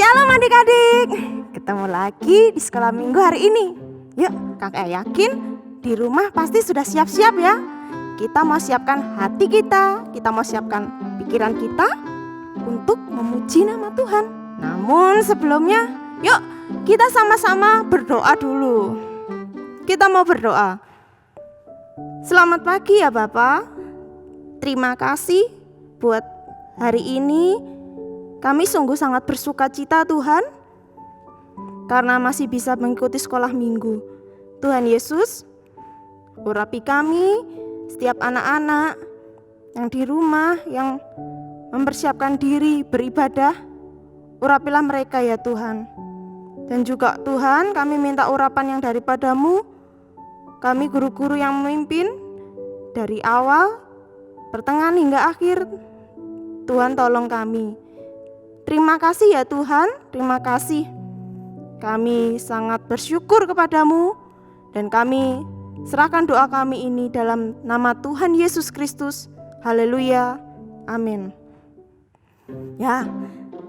Shalom adik-adik, ketemu lagi di sekolah minggu hari ini. Yuk, kakak yakin di rumah pasti sudah siap-siap ya. Kita mau siapkan hati kita mau siapkan pikiran kita untuk memuji nama Tuhan. Namun sebelumnya, yuk kita sama-sama berdoa dulu. Kita mau berdoa. Selamat pagi ya Bapak. Terima kasih buat hari ini. Kami sungguh sangat bersuka cita Tuhan, karena masih bisa mengikuti sekolah minggu. Tuhan Yesus, urapi kami, setiap anak-anak yang di rumah, yang mempersiapkan diri beribadah. Urapilah mereka ya Tuhan. Dan juga Tuhan, kami minta urapan yang daripada-Mu. Kami guru-guru yang memimpin dari awal, pertengahan hingga akhir. Tuhan tolong kami. Terima kasih ya Tuhan, terima kasih. Kami sangat bersyukur kepadamu dan kami serahkan doa kami ini dalam nama Tuhan Yesus Kristus. Haleluya, amin. Ya,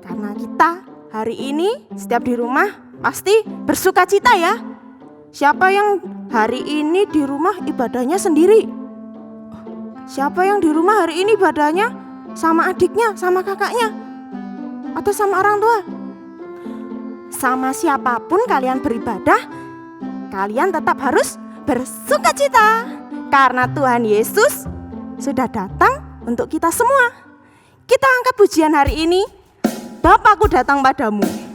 karena kita hari ini setiap di rumah pasti bersuka cita ya. Siapa yang hari ini di rumah ibadahnya sendiri? Siapa yang di rumah hari ini ibadahnya sama adiknya, sama kakaknya? Atau sama orang tua? Sama siapapun kalian beribadah, kalian tetap harus bersuka cita, karena Tuhan Yesus sudah datang untuk kita semua. Kita angkat pujian hari ini, Bapakku datang padamu.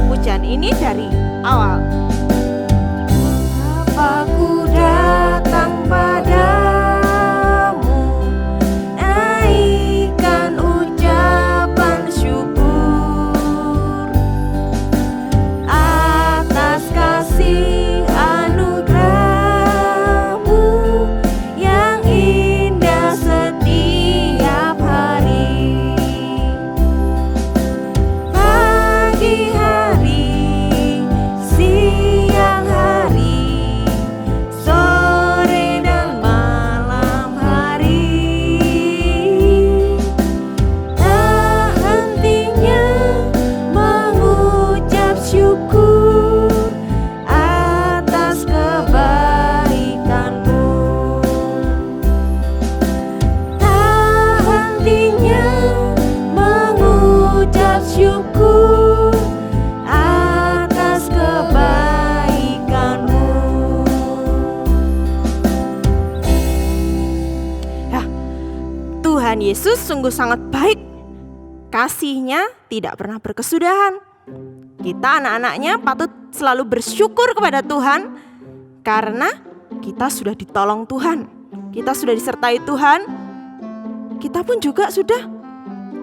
Pujian ini dari awal. Bapakku datang padamu, naikkan ucapan syukur atas kasih anugerah-Mu yang indah setiap hari. Pagi hari, siang hari, sore dan malam hari, tak hentinya mengucap syukur atas kebaikan-Mu. Tak hentinya mengucap syukur atas kebaikan-Mu. Ya, Tuhan Yesus sungguh sangat baik. Kasih-Nya tidak pernah berkesudahan. Kita anak-anaknya patut selalu bersyukur kepada Tuhan, karena kita sudah ditolong Tuhan. Kita sudah disertai Tuhan. Kita pun juga sudah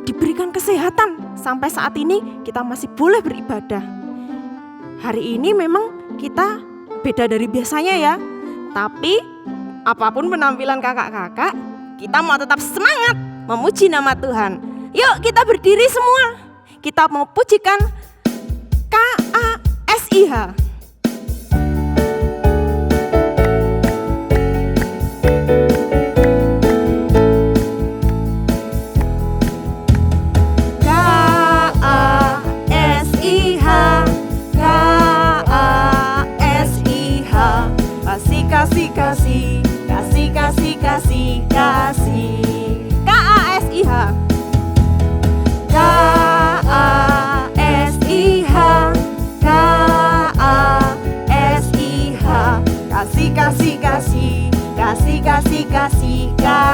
diberikan kesehatan. Sampai saat ini kita masih boleh beribadah. Hari ini memang kita beda dari biasanya ya. Tapi apapun penampilan kakak-kakak, kita mau tetap semangat memuji nama Tuhan. Yuk kita berdiri semua. Kita mau pujikan KASIH. Kasih, kasih, kasih, kasih, kasih, kasih, kasih.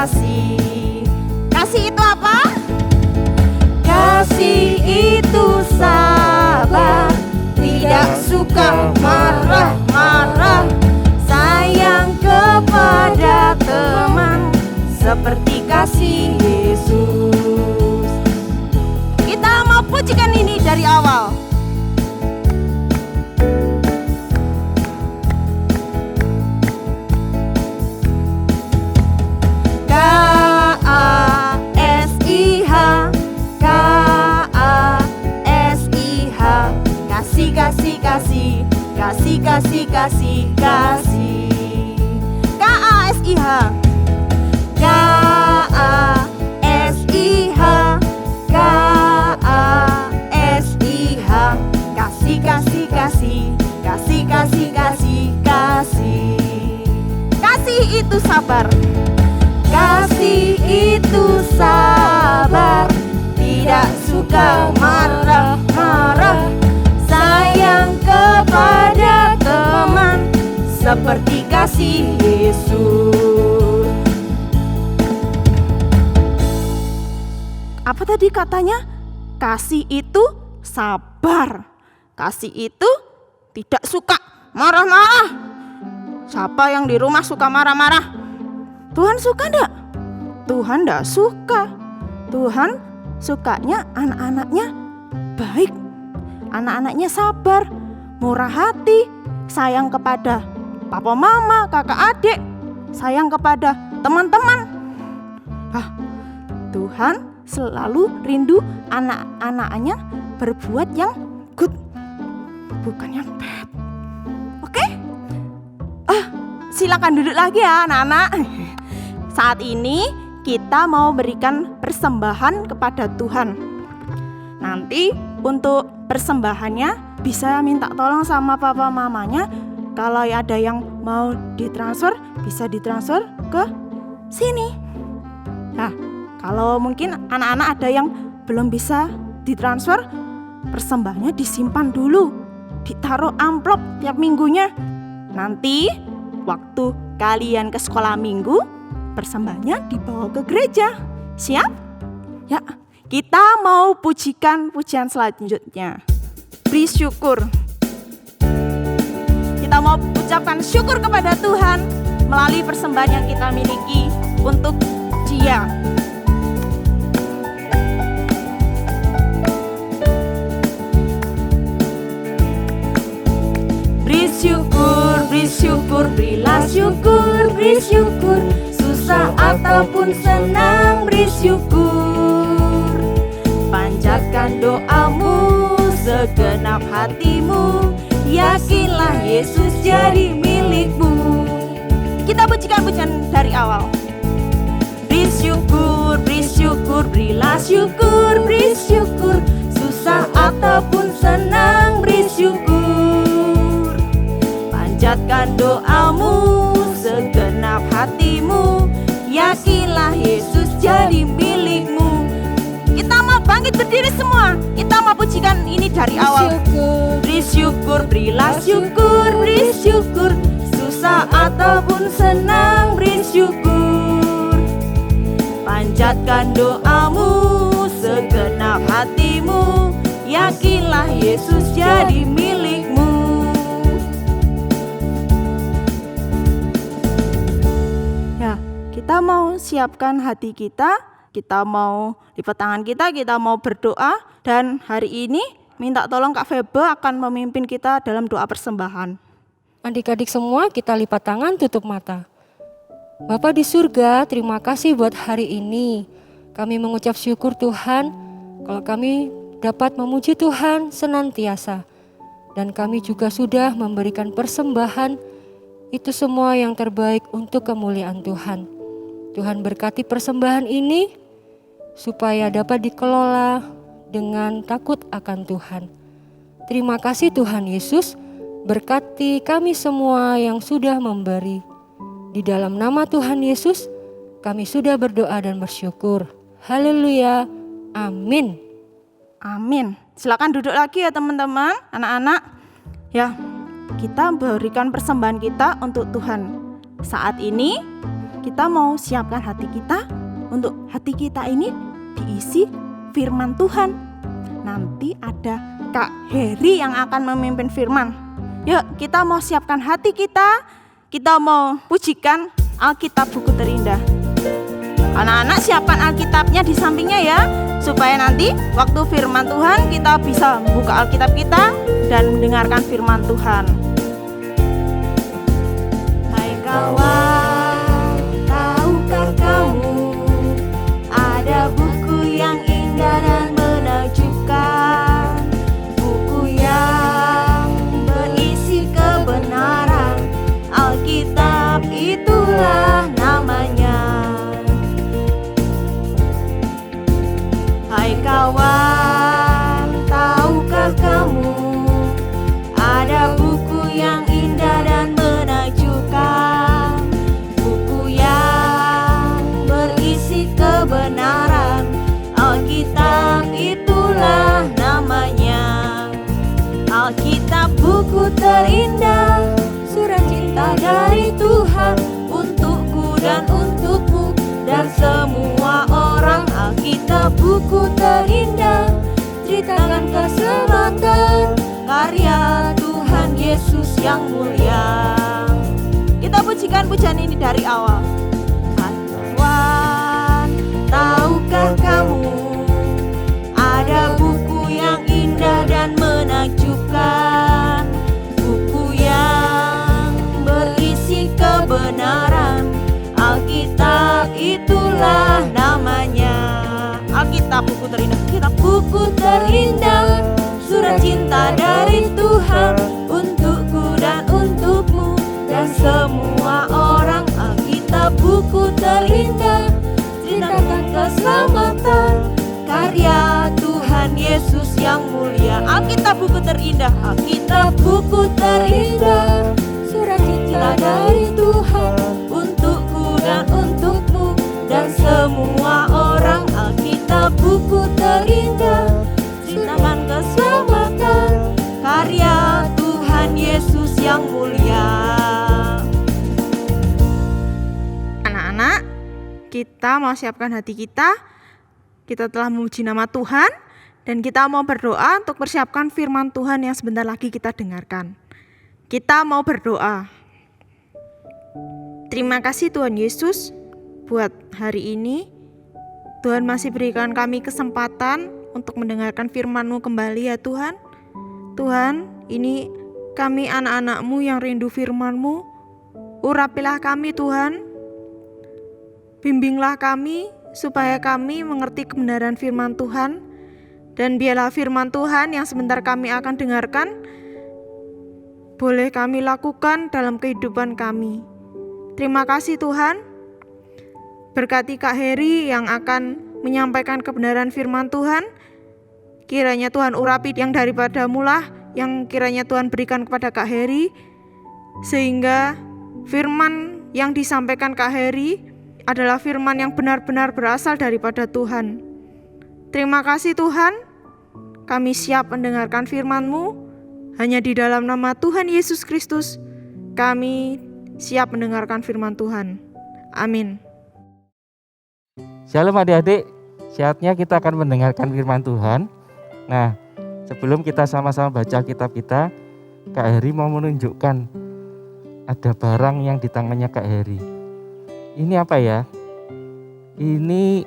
kasih. Kasih itu apa? Kasih itu sabar, tidak suka marah-marah, sayang kepada teman, seperti kasih Yesus. Kita mau pujikan ini dari awal. Kasih, kasih, kasih, kasih, kasih. K-A-S-I-H. K-A-S-I-H. K-A-S-I-H. Kasih, kasih, kasih, kasih, kasih, kasih, kasih. Kasih itu sabar. Kasih itu sabar, tidak suka marah-marah, sayang kepada teman, seperti kasih Yesus. Apa tadi katanya? Kasih itu sabar. Kasih itu tidak suka marah-marah. Siapa yang di rumah suka marah-marah? Tuhan suka enggak? Tuhan enggak suka. Tuhan sukanya anak-anaknya baik. Anak-anaknya sabar, murah hati, sayang kepada papa mama, kakak adik, sayang kepada teman-teman. Tuhan selalu rindu anak-anaknya berbuat yang good, bukan yang bad. Oke? Silakan duduk lagi ya anak-anak. Saat ini kita mau berikan persembahan kepada Tuhan. Nanti untuk persembahannya bisa minta tolong sama papa mamanya. Kalau ada yang mau ditransfer, bisa ditransfer ke sini. Nah, kalau mungkin anak-anak ada yang belum bisa ditransfer, persembahannya disimpan dulu, ditaruh amplop tiap minggunya. Nanti waktu kalian ke sekolah minggu, persembahannya dibawa ke gereja. Siap? Ya. Kita mau pujikan pujian selanjutnya. Beri syukur. Kita mau ucapkan syukur kepada Tuhan melalui persembahan yang kita miliki untuk Dia. Beri syukur, beri syukur, berilah syukur, beri syukur. Susah ataupun senang, beri syukur. Panjatkan doamu segenap hatimu, yakinlah Yesus jadi milikmu. Kita pujikan pujian dari awal. Beri syukur, berilah syukur, beri syukur. Susah ataupun senang, beri syukur. Panjatkan doamu segenap hatimu, yakinlah Yesus jadi milikmu. Kita mau bangkit berdiri semua. Kita mau pujikan ini dari awal. Beri syukur, berilah syukur, beri syukur. Susah ataupun senang, beri syukur. Panjatkan doamu segenap hatimu, yakinlah Yesus jadi milikmu. Ya, kita mau siapkan hati kita. Kita mau lipat tangan kita mau berdoa. Dan hari ini minta tolong Kak Febe akan memimpin kita dalam doa persembahan. Adik-adik semua kita lipat tangan, tutup mata. Bapa di surga, terima kasih buat hari ini. Kami mengucap syukur Tuhan kalau kami dapat memuji Tuhan senantiasa. Dan kami juga sudah memberikan persembahan, itu semua yang terbaik untuk kemuliaan Tuhan. Tuhan berkati persembahan ini supaya dapat dikelola dengan takut akan Tuhan. Terima kasih Tuhan Yesus, berkati kami semua yang sudah memberi. Di dalam nama Tuhan Yesus, kami sudah berdoa dan bersyukur. Haleluya, amin. Amin. Silakan duduk lagi ya teman-teman, anak-anak. Ya, kita berikan persembahan kita untuk Tuhan. Saat ini kita mau siapkan hati kita untuk hati kita ini diisi firman Tuhan. Nanti ada Kak Heri yang akan memimpin firman. Yuk, kita mau siapkan hati kita mau pujikan Alkitab buku terindah. Anak-anak siapkan Alkitabnya di sampingnya ya, supaya nanti waktu firman Tuhan kita bisa buka Alkitab kita dan mendengarkan firman Tuhan. Hai kawan, tahukah kamu ada buku yang indah dan menakjubkan, buku yang berisi kebenaran, Alkitab itulah namanya. Hai kawan, tahukah kamu ada buku yang indah dan menakjubkan, buku yang berisi kebenaran, Alkitab itulah namanya. Alkitab buku terindah, surat cinta dari Tuhan untukku dan untukmu dan semua orang. Alkitab buku terindah, ceritakan keselamatan karya Tuhan Yesus yang mulia. Kita pujikan pujian ini dari awal. Kawan, tahukah kamu ada buku yang indah dan menakjubkan, buku yang berisi kebenaran, Alkitab itulah namanya. Alkitab buku terindah, Alkitab buku terindah, surat cinta dari Tuhan untukku dan untukmu dan semua orang. Alkitab buku terindah, ceritakan keselamatan karya Tuhan Yesus yang mulia. Alkitab buku terindah, Alkitab buku terindah, surat cinta dari Tuhan untukku dan untukmu dan semua orang. Alkitab buku terindah, ceritakan keselamatan karya Tuhan Yesus yang mulia. Anak-anak, kita mau siapkan hati kita. Kita telah memuji nama Tuhan dan kita mau berdoa untuk persiapkan firman Tuhan yang sebentar lagi kita dengarkan. Kita mau berdoa. Terima kasih Tuhan Yesus buat hari ini. Tuhan masih berikan kami kesempatan untuk mendengarkan firman-Mu kembali ya Tuhan. Tuhan, ini kami anak-anak-Mu yang rindu firman-Mu. Urapilah kami Tuhan. Bimbinglah kami supaya kami mengerti kebenaran firman Tuhan. Dan biarlah firman Tuhan yang sebentar kami akan dengarkan boleh kami lakukan dalam kehidupan kami. Terima kasih Tuhan. Berkati Kak Heri yang akan menyampaikan kebenaran firman Tuhan. Kiranya Tuhan urapi yang daripada-Mu lah, yang kiranya Tuhan berikan kepada Kak Heri, sehingga firman yang disampaikan Kak Heri adalah firman yang benar-benar berasal daripada Tuhan. Terima kasih Tuhan, kami siap mendengarkan firman-Mu. Hanya di dalam nama Tuhan Yesus Kristus kami siap mendengarkan firman Tuhan. Amin. Shalom adik-adik, saatnya kita akan mendengarkan firman Tuhan. Nah, sebelum kita sama-sama baca kitab kita, Kak Heri mau menunjukkan ada barang yang di tangannya Kak Heri. Ini apa ya? Ini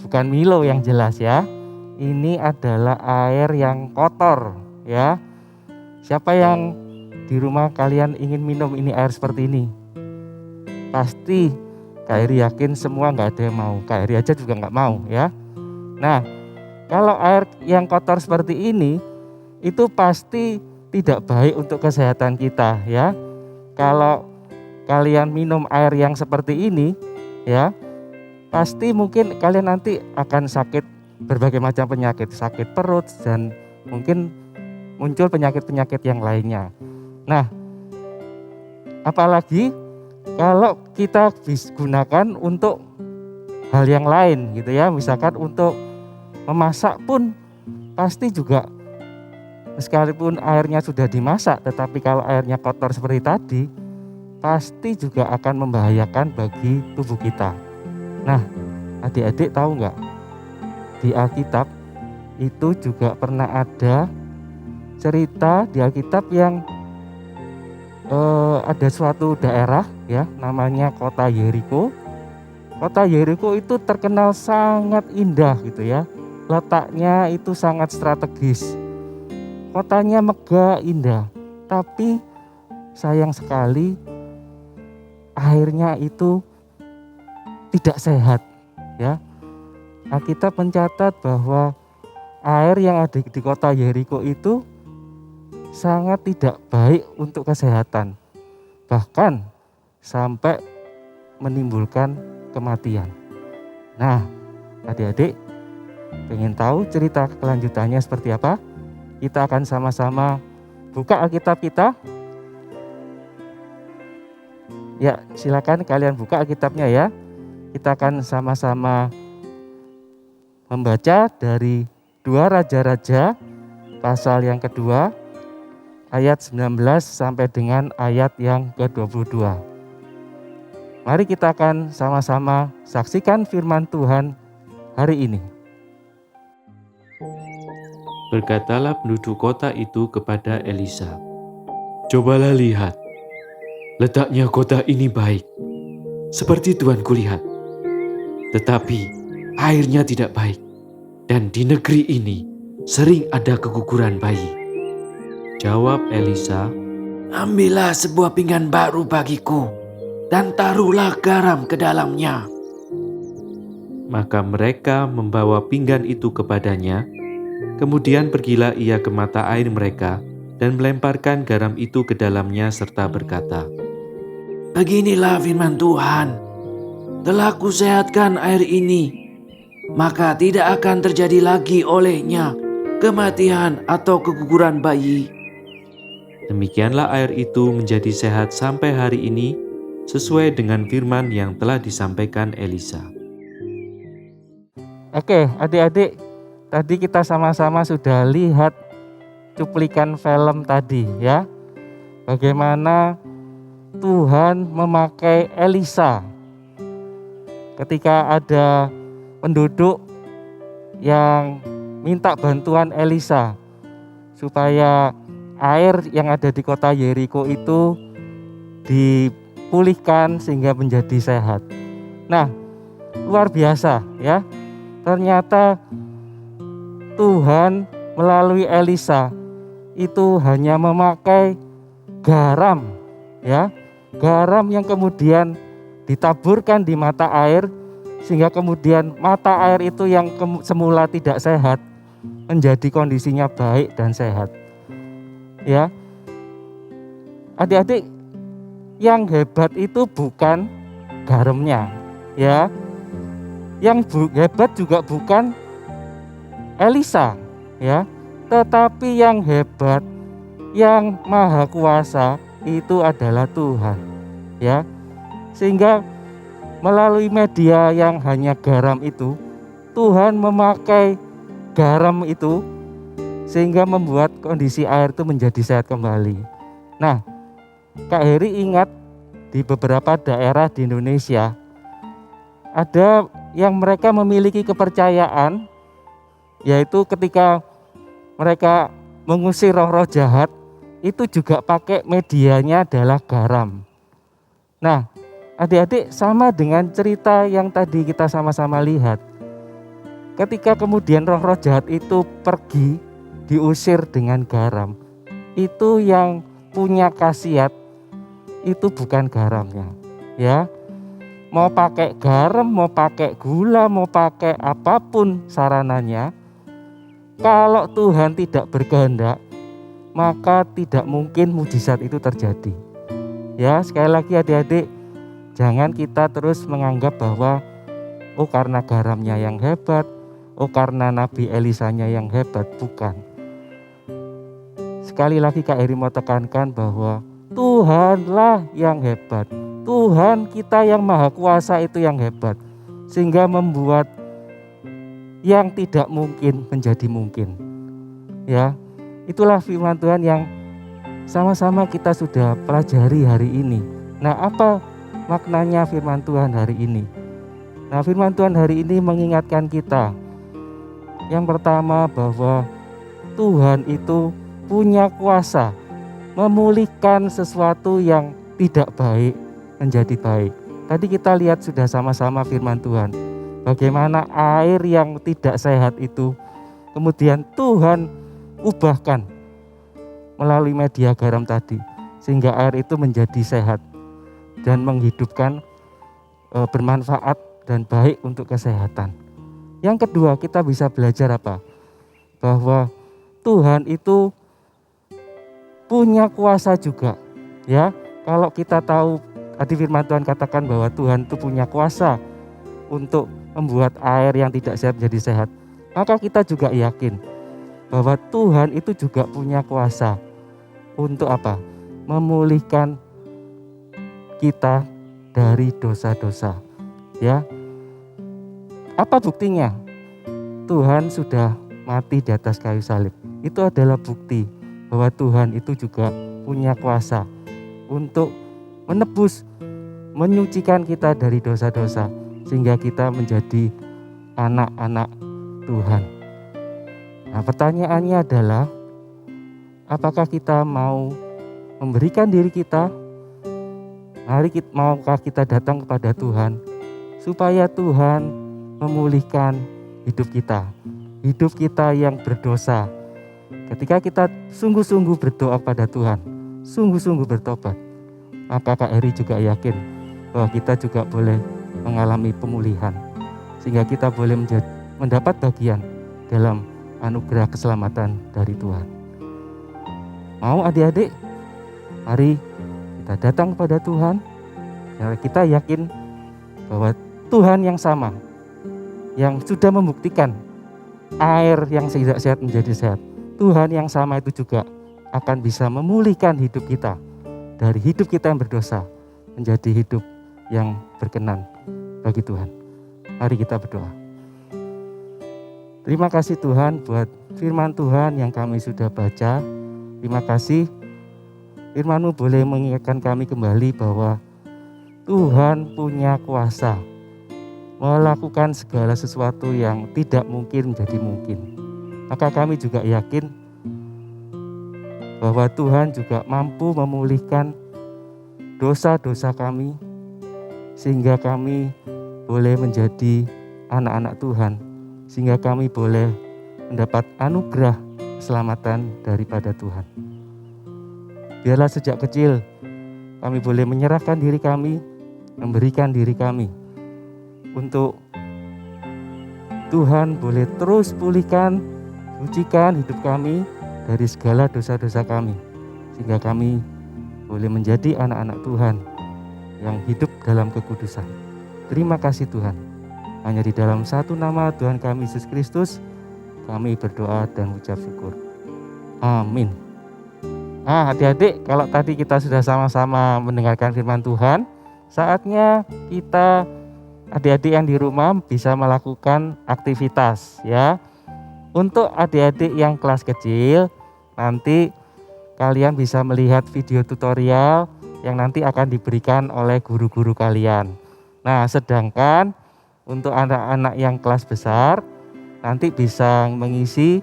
bukan Milo yang jelas ya. Ini adalah air yang kotor ya. Siapa yang di rumah kalian ingin minum ini air seperti ini? Pasti Kak Heri yakin semua nggak ada yang mau. Kak Heri aja juga nggak mau ya. Nah, kalau air yang kotor seperti ini, itu pasti tidak baik untuk kesehatan kita ya. Kalau kalian minum air yang seperti ini ya, pasti mungkin kalian nanti akan sakit berbagai macam penyakit, sakit perut dan mungkin muncul penyakit-penyakit yang lainnya. Nah, apalagi kalau kita gunakan untuk hal yang lain gitu ya, misalkan untuk memasak pun pasti juga sekalipun airnya sudah dimasak, tetapi kalau airnya kotor seperti tadi, pasti juga akan membahayakan bagi tubuh kita. Nah, adik-adik tahu nggak? Di Alkitab itu juga pernah ada cerita di Alkitab yang ada suatu daerah ya, namanya kota Yeriko. Kota Yeriko itu terkenal sangat indah gitu ya. Letaknya itu sangat strategis. Kotanya megah, indah. Tapi sayang sekali airnya itu tidak sehat ya. Alkitab mencatat bahwa air yang ada di kota Yeriko itu sangat tidak baik untuk kesehatan. Bahkan sampai menimbulkan kematian. Nah, adik-adik pengen tahu cerita kelanjutannya seperti apa? Kita akan sama-sama buka Alkitab kita. Ya, silakan kalian buka Alkitabnya ya. Kita akan sama-sama membaca dari 2 Raja-Raja pasal yang kedua ayat 19 sampai dengan ayat yang ke-22. Mari kita akan sama-sama saksikan firman Tuhan hari ini. Berkatalah penduduk kota itu kepada Elisa, "Cobalah lihat, letaknya kota ini baik, seperti tuanku lihat. Tetapi airnya tidak baik, dan di negeri ini sering ada keguguran bayi." Jawab Elisa, "Ambillah sebuah pinggan baru bagiku, dan taruhlah garam ke dalamnya." Maka mereka membawa pinggan itu kepadanya. Kemudian pergilah ia ke mata air mereka dan melemparkan garam itu ke dalamnya serta berkata, "Beginilah firman Tuhan, telah kusehatkan air ini, maka tidak akan terjadi lagi olehnya kematian atau keguguran bayi." Demikianlah air itu menjadi sehat sampai hari ini, sesuai dengan firman yang telah disampaikan Elisa. Oke, adik-adik, tadi kita sama-sama sudah lihat cuplikan film tadi ya. Bagaimana Tuhan memakai Elisa ketika ada penduduk yang minta bantuan Elisa supaya air yang ada di kota Yeriko itu dipulihkan sehingga menjadi sehat. Nah, luar biasa ya. Ternyata Tuhan melalui Elisa itu hanya memakai garam ya. Garam yang kemudian ditaburkan di mata air sehingga kemudian mata air itu yang semula tidak sehat menjadi kondisinya baik dan sehat. Ya. Adik-adik, yang hebat itu bukan garamnya, ya. Yang hebat juga bukan Elisa, ya. Tetapi yang hebat, yang maha kuasa itu adalah Tuhan, ya. Sehingga melalui media yang hanya garam itu, Tuhan memakai garam itu sehingga membuat kondisi air itu menjadi sehat kembali. Nah, Kak Heri ingat di beberapa daerah di Indonesia ada yang mereka memiliki kepercayaan, yaitu ketika mereka mengusir roh-roh jahat itu juga pakai medianya adalah garam. Nah, adik-adik, sama dengan cerita yang tadi kita sama-sama lihat. Ketika kemudian roh-roh jahat itu pergi, diusir dengan garam, itu yang punya khasiat itu bukan garamnya, ya. Mau pakai garam, mau pakai gula, mau pakai apapun sarananya, kalau Tuhan tidak berkehendak, maka tidak mungkin mujizat itu terjadi. Ya, sekali lagi adik-adik, jangan kita terus menganggap bahwa oh karena garamnya yang hebat, oh karena Nabi Elisanya yang hebat, bukan. Sekali lagi Kak Heri mau tekankan bahwa Tuhanlah yang hebat. Tuhan kita yang maha kuasa itu yang hebat. Sehingga membuat yang tidak mungkin menjadi mungkin. Ya, itulah firman Tuhan yang sama-sama kita sudah pelajari hari ini. Nah, apa maknanya firman Tuhan hari ini? Nah, firman Tuhan hari ini mengingatkan kita yang pertama bahwa Tuhan itu punya kuasa memulihkan sesuatu yang tidak baik menjadi baik. Tadi kita lihat sudah sama-sama firman Tuhan, bagaimana air yang tidak sehat itu kemudian Tuhan ubahkan melalui media garam tadi, sehingga air itu menjadi sehat dan menghidupkan, bermanfaat dan baik untuk kesehatan. Yang kedua, kita bisa belajar apa? Bahwa Tuhan itu punya kuasa juga, ya. Kalau kita tahu tadi firman Tuhan katakan bahwa Tuhan itu punya kuasa untuk membuat air yang tidak sehat menjadi sehat, maka kita juga yakin bahwa Tuhan itu juga punya kuasa untuk apa? Memulihkan kita dari dosa-dosa, ya. Apa buktinya? Tuhan sudah mati di atas kayu salib. Itu adalah bukti bahwa Tuhan itu juga punya kuasa untuk menebus, menyucikan kita dari dosa-dosa, sehingga kita menjadi anak-anak Tuhan. Nah, pertanyaannya adalah, apakah kita mau memberikan diri kita? Maukah kita datang kepada Tuhan supaya Tuhan memulihkan hidup kita yang berdosa. Ketika kita sungguh-sungguh berdoa pada Tuhan, sungguh-sungguh bertobat, maka Kak Eri juga yakin bahwa kita juga boleh mengalami pemulihan, sehingga kita boleh mendapat bagian dalam anugerah keselamatan dari Tuhan. Mau adik-adik? Mari kita datang kepada Tuhan, karena kita yakin bahwa Tuhan yang sama, yang sudah membuktikan air yang tidak sehat menjadi sehat, Tuhan yang sama itu juga akan bisa memulihkan hidup kita dari hidup kita yang berdosa menjadi hidup yang berkenan bagi Tuhan. Mari kita berdoa. Terima kasih Tuhan buat firman Tuhan yang kami sudah baca. Terima kasih firman-Mu boleh mengingatkan kami kembali bahwa Tuhan punya kuasa melakukan segala sesuatu yang tidak mungkin menjadi mungkin. Maka kami juga yakin bahwa Tuhan juga mampu memulihkan dosa-dosa kami, sehingga kami boleh menjadi anak-anak Tuhan, sehingga kami boleh mendapat anugerah keselamatan daripada Tuhan. Biarlah sejak kecil kami boleh menyerahkan diri kami, memberikan diri kami, untuk Tuhan boleh terus pulihkan, sucikan hidup kami dari segala dosa-dosa kami, sehingga kami boleh menjadi anak-anak Tuhan yang hidup dalam kekudusan. Terima kasih Tuhan. Hanya di dalam satu nama Tuhan kami Yesus Kristus, kami berdoa dan ucap syukur. Amin. Nah, adik-adik, kalau tadi kita sudah sama-sama mendengarkan firman Tuhan, saatnya kita, adik-adik yang di rumah, bisa melakukan aktivitas, ya. Untuk adik-adik yang kelas kecil, nanti kalian bisa melihat video tutorial yang nanti akan diberikan oleh guru-guru kalian. Nah, sedangkan untuk anak-anak yang kelas besar, nanti bisa mengisi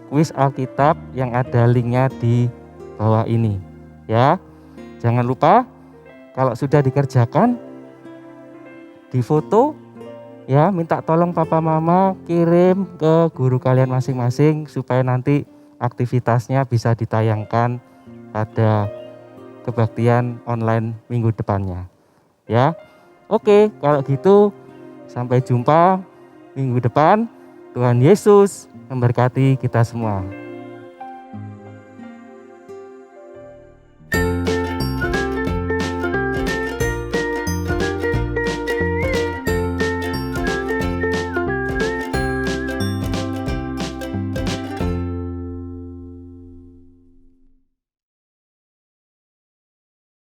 kuis Alkitab yang ada linknya di bawah ini, ya. Jangan lupa kalau sudah dikerjakan, difoto, ya, minta tolong papa mama kirim ke guru kalian masing-masing supaya nanti aktivitasnya bisa ditayangkan pada kebaktian online minggu depannya, ya. Oke, kalau gitu sampai jumpa minggu depan. Tuhan Yesus memberkati kita semua.